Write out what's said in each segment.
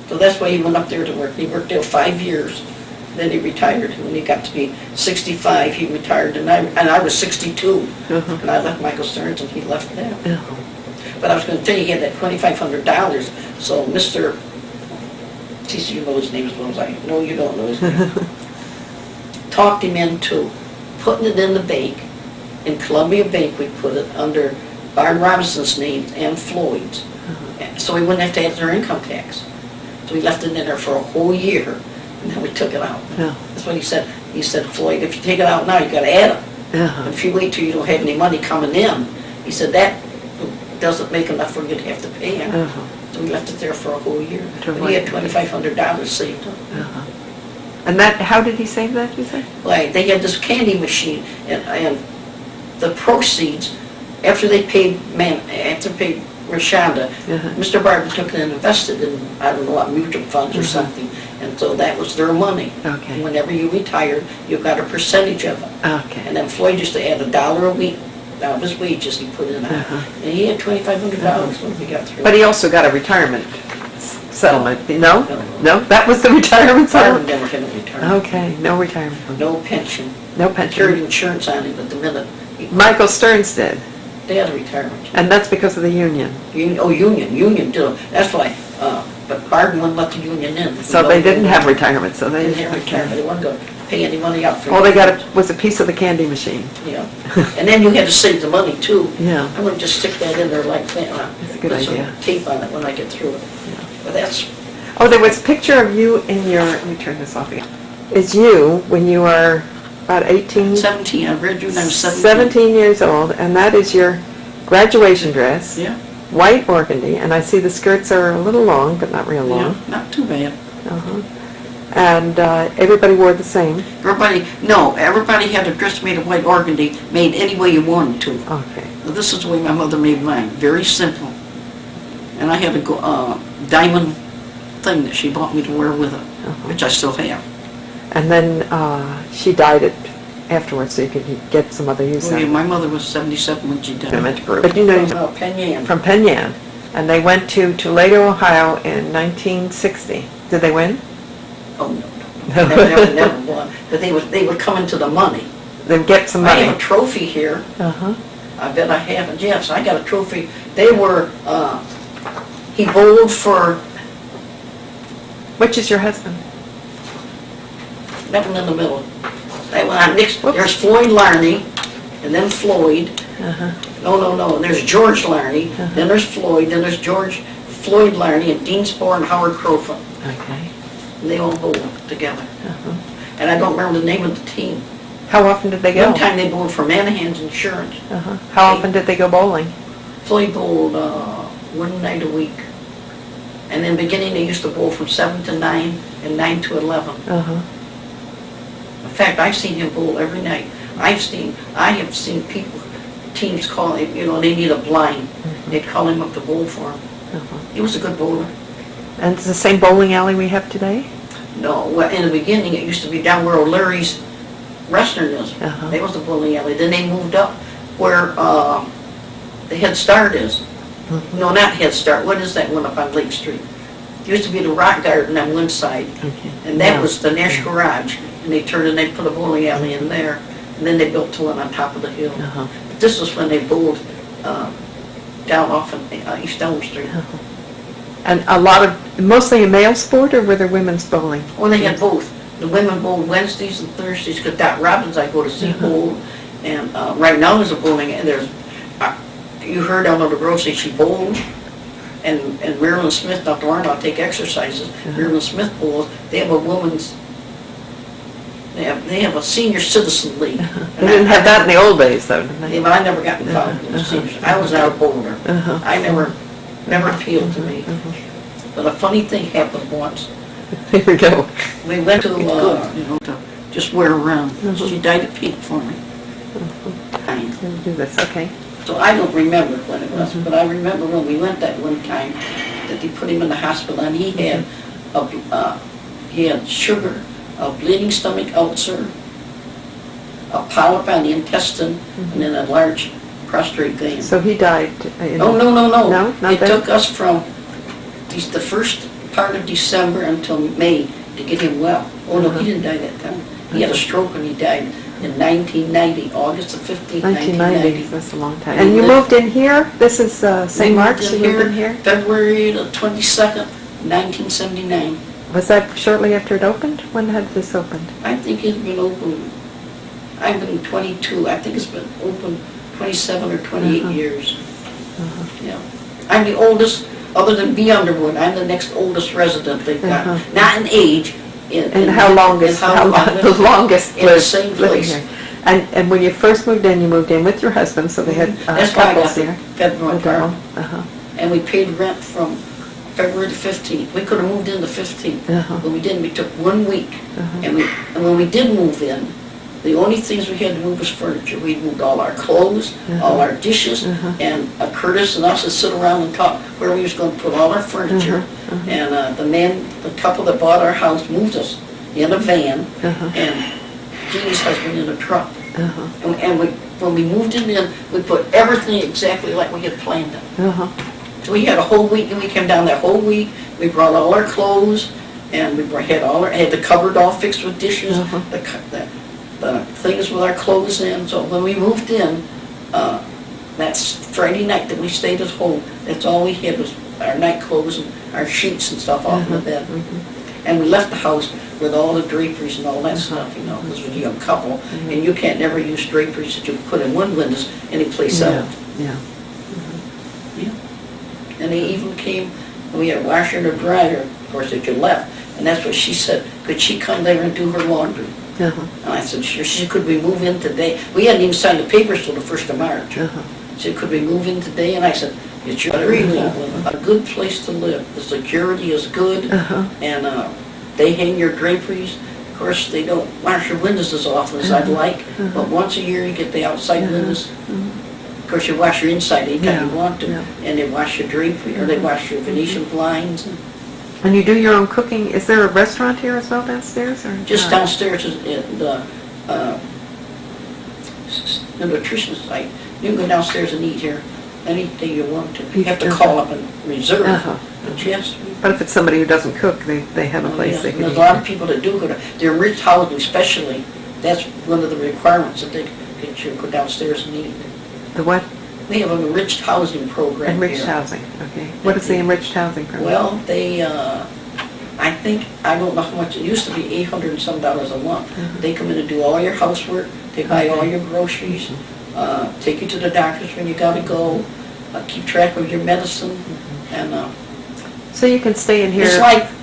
So that's why he went up there to work. He worked there 5 years. Then he retired. When he got to be 65, he retired, and I was 62. And I left Michael Stearns, and he left them. But I was going to tell you, he had that $2,500. So Mr. You know his name as well as I. No, you don't know his name. Talked him into putting it in the bank. In Columbia Bank, we put it under Barden Robinson's name and Floyd's. So we wouldn't have to add their income tax. So we left it in there for a whole year, and then we took it out. That's what he said. He said, Floyd, if you take it out now, you got to add it. If you wait till you don't have any money coming in, he said that doesn't make enough for you to have to pay him. So we left it there for a whole year. But he had $2,500 saved up. And that, how did he save that, you say? Like, they had this candy machine, and the proceeds, after they paid Rashonda, Mr. Barden took it and invested in, I don't know what, mutual funds or something, and so that was their money. Okay. And whenever you retired, you got a percentage of it. Okay. And then Floyd used to add $1 a week out of his wages he put in. And he had $2,500 when we got through. But he also got a retirement settlement, no? No? That was the retirement Barden settlement? never had a retirement. Okay, no retirement. No pension. No Carried pension. insurance on him, but the minute Michael Stearns did, they had a retirement. and that's because of the union. Union did it. That's why, but Barden wouldn't let the union in. So they didn't have retirement, so they They didn't have retirement. They wasn't going to pay any money out for it. All they got was a piece of the candy machine. Yeah. And then you had to save the money too. Yeah. I'm going to just stick that in there like that. That's a good Put some idea. tape on it when I get through it. But that's, Oh, there was a picture of you in your, let me turn this off again. It's you when you are about 18? 17. I read you when I was 17. 17 years old, and that is your graduation dress. Yeah. White organdy, and I see the skirts are a little long, but not real long. Yeah, not too bad. And everybody wore the same. Everybody had a dress made of white organdy, made any way you wanted to. Okay. This is the way my mother made mine, very simple. And I had a diamond thing that she bought me to wear with it, which I still have. And then she dyed it afterwards, so you could get some other use out of it. My mother was 77 when she died. But you know, From Penn Yan. from Penn Yan, and they went to Toledo, Ohio in 1960. Did they win? Oh, no. Never won. But they were coming to the money. Then get some I money. have a trophy here. I bet I have it. Yes, I got a trophy. They were, he bowled for, Which is your husband? that one in the middle. That one, next, there's Floyd Larney, and then Floyd. No. And there's George Larney, then there's Floyd, then there's Floyd Larney, and Dean Spohr and Howard Crofin. Okay. And they all bowled together. And I don't remember the name of the team. How often did they go? One time they bowled for Manahan's Insurance. How often did they go bowling? Floyd bowled one night a week. And in the beginning they used to bowl from 7 to 9 and 9 to 11. In fact, I've seen him bowl every night. I have seen teams call him, they need a blind. They'd call him up to bowl for him. He was a good bowler. And it's the same bowling alley we have today? No, well, in the beginning it used to be down where O'Leary's restaurant is. That was the bowling alley. Then they moved up where the Head Start is. No, not Head Start. What is that one up on Lake Street? It used to be the Rock Garden on one side, and that was the Nash Garage. And they turned and they put a bowling alley in there, and then they built one on top of the hill. But this was when they bowled down off of East Elm Street. And mostly a male sport, or were there women's bowling? Well, they had both. The women bowled Wednesdays and Thursdays, because Dot Robbins I go to see bowl, and right now there's a bowling, and there's, you heard Eleanor Grove say she bowled, and Marilyn Smith, Dr. Arnold, take exercises. Marilyn Smith bowls. They have a women's, they have a senior citizen league. They didn't have that in the old days, though, did they? Yeah, but I never got involved in the seniors. I was not a bowler. I never appealed to me. But a funny thing happened once. Here we go. We went to, to just wear around. She dyed a pink for me. We'll do this, okay. So I don't remember when it was, but I remember when we went that one time that they put him in the hospital, and he had sugar, a bleeding stomach ulcer, a polyp on the intestine, and then a large prostrate gland. So he died No. No, not It that? took us from the first part of December until May to get him well. Oh, no, he didn't die that time. He had a stroke and he died in 1990, August the 15th, 1990. That's a long time. And you moved in here? This is St. Mark's, you moved in here? February the 22nd, 1979. Was that shortly after it opened? When had this opened? I think it's been open, I've been 22, I think it's been open 27 or 28 years. Yeah. I'm the oldest, other than B. Underwood, I'm the next oldest resident they've got. Not in age. And how longest, the longest in the same living place. here. And when you first moved in with your husband, so they had That's why I got couples the here. Federal apartment. Uh-huh. And we paid rent from February the 15th. We could have moved in the 15th, but we didn't. We took 1 week. And when we did move in, the only things we had to move was furniture. We moved all our clothes, all our dishes, and Curtis and us would sit around and talk where we was going to put all our furniture. And the couple that bought our house moved us in a van, and Jeannie's husband in a truck. And when we moved it in, we put everything exactly like we had planned it. So we had a whole week, and we came down that whole week. We brought all our clothes, and we had the cupboard all fixed with dishes, the things with our clothes in. So when we moved in, that's Friday night that we stayed at home. That's all we had was our night clothes and our sheets and stuff off the bed. And we left the house with all the draperies and all that stuff, because we're a young couple, and you can't never use draperies that you put in one window anyplace else. Yeah. And they even came, we had a washer and a dryer, of course, that you left. And that's what she said, could she come there and do her laundry? And I said, sure. She said, could we move in today? We hadn't even signed the papers till the 1st of March. She said, could we move in today? And I said, it's your a good place to live. The security is good, and they hang your draperies. Of course, they don't wash your windows as often as I'd like, but once a year you get the outside windows. Of course, you wash your inside anytime you want to, and they wash your drapery, or they wash your Venetian blinds. And you do your own cooking. Is there a restaurant here as well downstairs? Or just downstairs is the nutrition site. You can go downstairs and eat here anything you want to. You have to call up and reserve. But yes. But if it's somebody who doesn't cook, they have a place they can eat. There's a lot of people that do go to, they're rich housing especially. That's one of the requirements, that they get you to go downstairs and eat. The what? We have an enriched housing program Enriched here. housing, okay. What is the enriched housing program? Well, they, I don't know how much, it used to be $800 and some a month. They come in and do all your housework, they buy all your groceries, take you to the doctors when you gotta go, keep track of your medicine, and so you can stay in here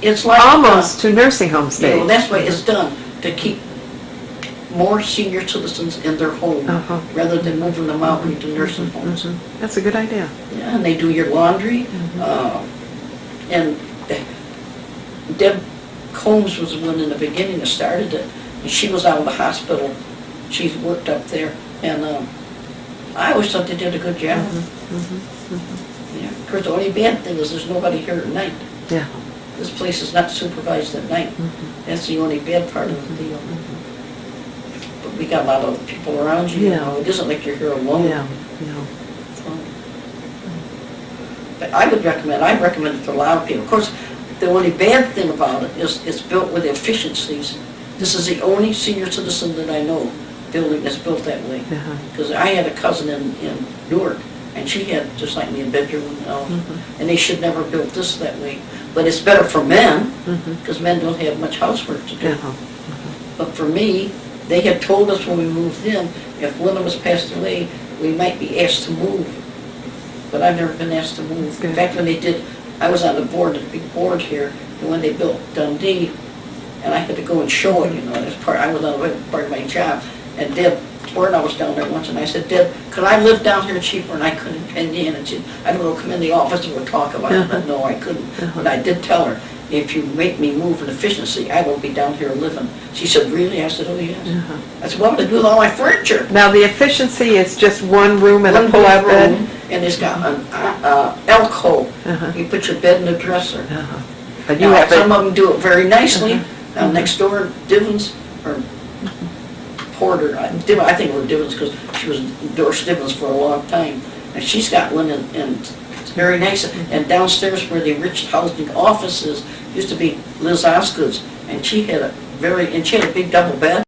it's like almost to nursing home stage. That's why it's done, to keep more senior citizens in their home, rather than moving them out into nursing homes. That's a good idea. Yeah, and they do your laundry, and Deb Combs was the one in the beginning that started it, and she was out of the hospital. She's worked up there, and I always thought they did a good job. Yeah. Of course, the only bad thing is there's nobody here at night. Yeah. This place is not supervised at night. That's the only bad part of the deal. But we got a lot of people around you. It isn't like you're here alone. But I recommend it to a lot of people. Of course, the only bad thing about it is it's built with efficiencies. This is the only senior citizen that I know building that's built that way. Because I had a cousin in Newark, and she had, just like me, a bedroom and they should never built this that way. But it's better for men, because men don't have much housework to do. But for me, they had told us when we moved in, if one of us passed away, we might be asked to move. But I've never been asked to move. In fact, when they did, I was on the board, the big board here, and when they built Dundee, and I had to go and show it, I was on the part of my job, and Deb Gordon, I was down there once, and I said, Deb, could I live down here cheaper? And I couldn't. And she said, I don't know, come in the office and we'll talk about it. But no, I couldn't. But I did tell her, if you make me move in efficiency, I won't be down here living. She said, really? I said, oh, yes. I said, what would I do with all my furniture? Now, the efficiency is just one room and a pull-out bed? And it's got an alcove. You put your bed in the dresser. But you have some of them do it very nicely. Next door, Divens, or Porter, I think we're Divens because she was Doris Divens for a long time. And she's got one, and it's very nice. And downstairs where the enriched housing office is, used to be Liz Osgood's, and she had a big double bed.